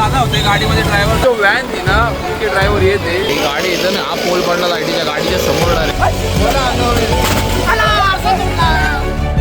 दादा होते गाडीमध्ये ड्रायव्हर, जो व्हॅन थी ना उनके ड्रायव्हर येते, गाडी येतं ना, हा पोल पडला लाईटीच्या गाडीच्या समोर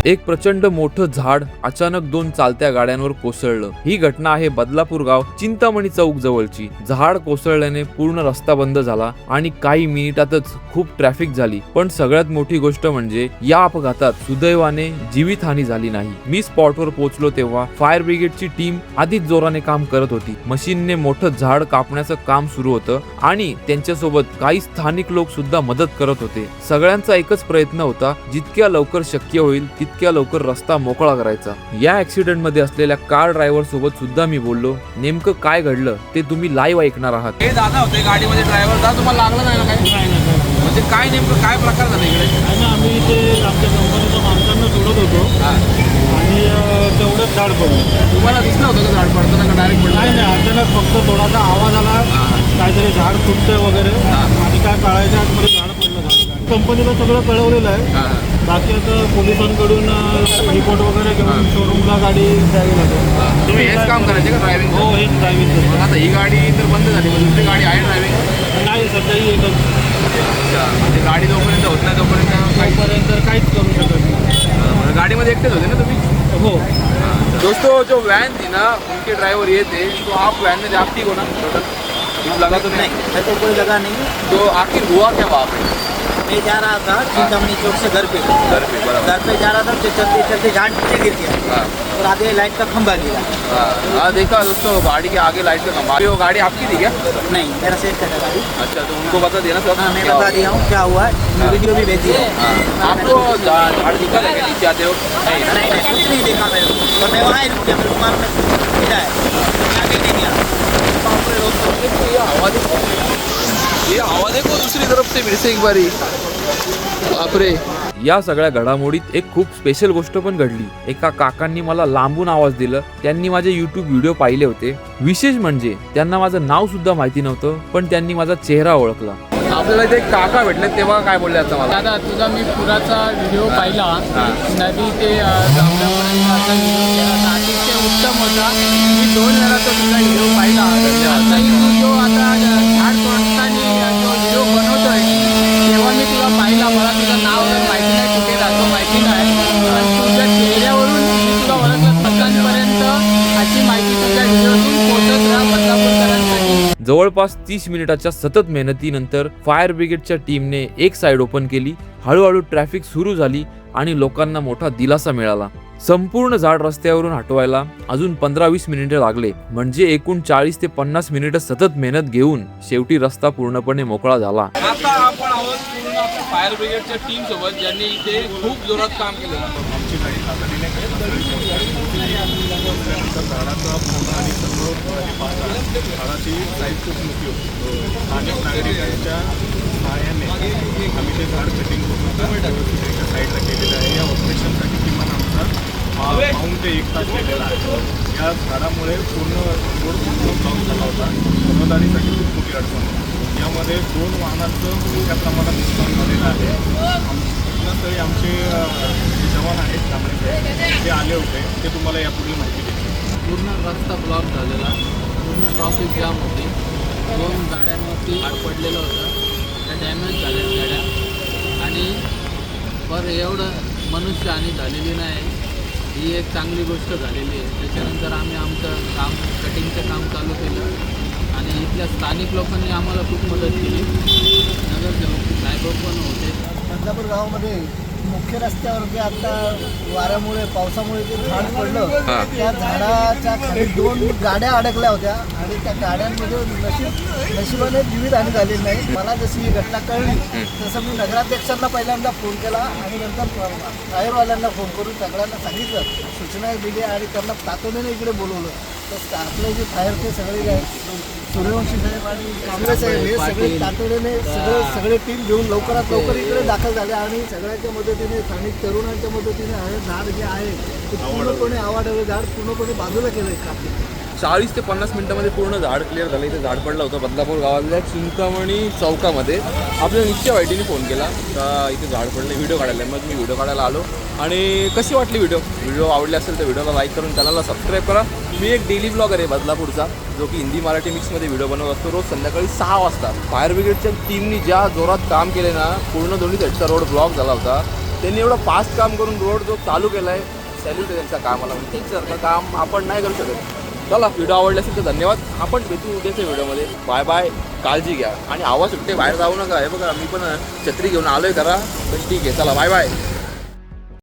एक प्रचंड मोठं झाड अचानक दोन चालत्या गाड्यांवर कोसळलं। ही घटना आहे बदलापूर गाव चिंतामणी चौक जवळची। झाड कोसळल्याने पूर्ण रस्ता बंद झाला आणि काही मिनिटातच खूप ट्रॅफिक झाली। पण सगळ्यात मोठी गोष्ट म्हणजे या अपघातात सुदैवाने जीवितहानी झाली नाही। मी स्पॉटवर पोहोचलो तेव्हा फायर ब्रिगेडची टीम आधीच जोराने काम करत होती। मशीनने मोठं झाड कापण्याचं काम सुरू होतं आणि त्यांच्यासोबत काही स्थानिक लोक सुद्धा मदत करत होते। सगळ्यांचा एकच प्रयत्न होता, जितक्या लवकर शक्य होईल तितक्या लवकर रस्ता मोकळा करायचा। या ऍक्सिडेंट मध्ये असलेल्या कार ड्रायव्हर सोबत सुद्धा मी बोललो। नेमकं काय घडलं ते तुम्ही लाईव्ह ऐकणार आहात। हे दादा होते गाडीमध्ये ड्रायव्हर, दादा तुम्हाला लागलं नाही ना काय? म्हणजे काय नेमकं काय प्रकार झाला इकडे? आम्ही इथे आमच्या कंपनीच्या माणसांना सोडत होतो आणि तेवढंच झाड पडलं। तुम्हाला दिसलं होतं का झाड पडताना का डायरेक्ट पडलं? नाही अचानक फक्त थोडासा आवाज आला, काहीतरी झाड फुटतंय वगैरे आणि काय कळायच्या आतमध्ये झाड पडलं। कंपनीला सगळं कळवलेलं आहे, बाकी आता पोलिसांकडून रिपोर्ट वगैरे घेऊन शोरूमला गाडी द्यावी लागेल। तुम्ही हेच काम करायचे का ड्रायव्हिंग? हो, हेच ड्रायव्हिंग। आता ही गाडी तर बंद झाली, पण दुसरी गाडी आहे ड्रायव्हिंग? नाही, सध्या ही एकच। अच्छा, म्हणजे गाडी जोपर्यंत होत नाही तोपर्यंत काहीच करू शकत नाही। गाडीमध्ये एकटेच होते ना तुम्ही? हो। दोस्तों, जो वैन थी ना उनके ड्राइवर ये थे, तो आप वैन में आपकी हो ना टोटल लगा तो नहीं? ऐसा कोई लगा नहीं। तो आखिर हुआ क्या वहाँ पे? मैं जा रहा था चिंतामणी चौक से घर पे बराबर। घर पे जा रहा था, तो चलते चलते झाड़ नीचे गिर गया और आगे लाइट का खंभा गिरा। हाँ, देखा दोस्तों, गाड़ी के आगे लाइट का खंभा। वो गाड़ी आपकी थी क्या? नहीं, मेरा सेफ था गाड़ी। अच्छा, तो उनको बता देना सब। हाँ, मैं बता दिया हूँ क्या हुआ है, वीडियो भी भेजी है। आपको झाड़ दिखा लगे नीचे आते हो? नहीं नहीं, कुछ नहीं देखा मेरे को, और मैं वहाँ ही रुक गया, मेरे को मालूम है मिला है, आगे नहीं गया। ये हवा देखो दूसरी तरफ से फिर से एक बारी। बापरे। या सगळ्या घडामोडीत एक खूप स्पेशल गोष्ट पण घडली। एका काकांनी मला लांबून आवाज दिला। त्यांनी माझे YouTube व्हिडिओ पाहिले होते। विशेष म्हणजे त्यांना माझं नाव सुद्धा माहिती नव्हतं, पण त्यांनी माझा चेहरा ओळखला। आपल्याला इथे एक काका भेटले, तेव्हा काय बोलले आता मला? दादा, तुझा मी पुराचा व्हिडिओ पाहिला, नदी ते जामण्यापर्यंत असा व्हिडिओ केला, अतिशय उत्तम होता। मी 2 वेळा तो तुझा व्हिडिओ पाहिला। आताही तू जो आता झाड तोडताना जो व्हिडिओ बनवतोय, तेव्हा मी तुला पाहिला। मला तुझं नाव माहिती नाही, कुठे राहतो माहिती नाही, पण तुझ्या चेहऱ्यावरून मी तुला ओळखलं। लोकांपर्यंत अशी माहिती तुझ्या व्हिडिओतून पोहोचत राहा बदलापूरकरांसाठी। जवळपास 30 मिनिटाच्या सतत मेहनतीनंतर फायर ब्रिगेडच्या टीमने एक साइड ओपन केली। हळूहळू ट्रॅफिक सुरू झाली आणि लोकांना मोठा दिलासा मिळाला। संपूर्ण झाड रस्त्यावरून हटवायला अजून 15-20 मिनिटे लागले, म्हणजे एकूण 40 ते 50 मिनिटं सतत मेहनत घेऊन शेवटी रस्ता पूर्णपणे मोकळा झाला। आता आपण आहोत पूर्ण फायर ब्रिगेडच्या टीम सोबत, ज्यांनी इथे खूप जोरात काम केलं। आमची गाडी तातडीने झाडाची साईज खूप मोठी होती। स्थानिक नागरिकांच्या सहाय्याने आम्ही ते झाड कटिंग करून व्यवस्थित एका साईडला केलेलं आहे। या ऑपरेशनसाठी किमान आमचा पाऊण ते 1 तास गेलेला आहे। या झाडामुळे पूर्ण रोड ब्लॉक झाला होता, रहदारीसाठी खूप मोठी अडचण होती। यामध्ये 2 वाहनांचं मोठ्या प्रमाणात नुकसान झालेलं आहे। घटनास्थळी आमचे जवान आहेत त्यामुळे ते आले होते, ते तुम्हाला यापूर्वी माहिती देतील। पूर्ण रस्ता ब्लॉक झालेला, पूर्ण ट्रॉफिक जाम होती, 2 गाड्यांवरती आड पडलेलं होतं, त्या डॅमेज झाल्या गाड्या आणि पर एवढं मनुष्यहानी झालेली नाही। ही एक चांगली गोष्ट झालेली आहे। त्याच्यानंतर आम्ही आमचं काम कटिंगचं काम चालू केलं आणि इथल्या स्थानिक लोकांनी आम्हाला खूप मदत केली। नगरसेवक साहेब पण होते। बदलापूर गावामध्ये मुख्य रस्त्यावरती आता वाऱ्यामुळे पावसामुळे जे झाड पडलं, त्या झाडाच्या खाली 2 गाड्या अडकल्या होत्या आणि त्या गाड्यांमध्ये नशिबाने जीवितहानी झालेली नाही। मला जशी ही घटना कळली तसं मी नगराध्यक्षांना पहिल्यांदा फोन केला आणि नंतर फायरवाल्यांना फोन करून सगळ्यांना सांगितलं, सूचना दिली आणि त्यांना तातडीने इकडे बोलवलं। तर आपले जे फायर ते सगळे आहेत सूर्यवंशी साहेब आणि कांबळे साहेब हे सगळे तातडीने सगळे टीम घेऊन लवकरात लवकर इकडे दाखल झाले आणि सगळ्यांच्या मदतीने स्थानिक तरुणांच्या मदतीने हे झाड जे आहे ते पूर्णपणे आवाढव्य झाड पूर्णपणे बाजूला केलं आहे। 40 ते 50 मिनिटामध्ये पूर्ण झाड क्लिअर झालं. इथे झाड पडलं होतं बदलापूर गावातल्या चिंतामणी चौकामध्ये. आपल्या निश्चय वाईटीने फोन केला का इथे झाड पडलं, व्हिडिओ काढायला. मग मी व्हिडिओ काढायला आलो. आणि कशी वाटली व्हिडिओ आवडली असेल तर व्हिडिओला लाईक करून चॅनलला सबस्क्राईब करा. मी एक डेली ब्लॉगर आहे बदलापूरचा, जो की हिंदी मराठी मिक्समध्ये व्हिडिओ बनवत असतो रोज संध्याकाळी 6 वाजता. फायर ब्रिगेडच्या टीमनी ज्या जोरात काम केले ना, पूर्ण दोन्ही साईडचा रोड ब्लॉक झाला होता. त्यांनी एवढं फास्ट काम करून रोड जो चालू केला आहे, सॅल्यूट आहे त्यांच्या कामाला. म्हणजे त्याच्यासारखं काम आपण नाही करू शकत. चला, व्हिडिओ आवडला असेल तर धन्यवाद. आपण भेटू उद्याच्या व्हिडिओमध्ये. बाय बाय, काळजी घ्या आणि आवाज सुट्टे बाहेर जाऊ नका. हे बघा, मी पण छत्री घेऊन आलोय करा, तर ठीक आहे. चला, बाय बाय.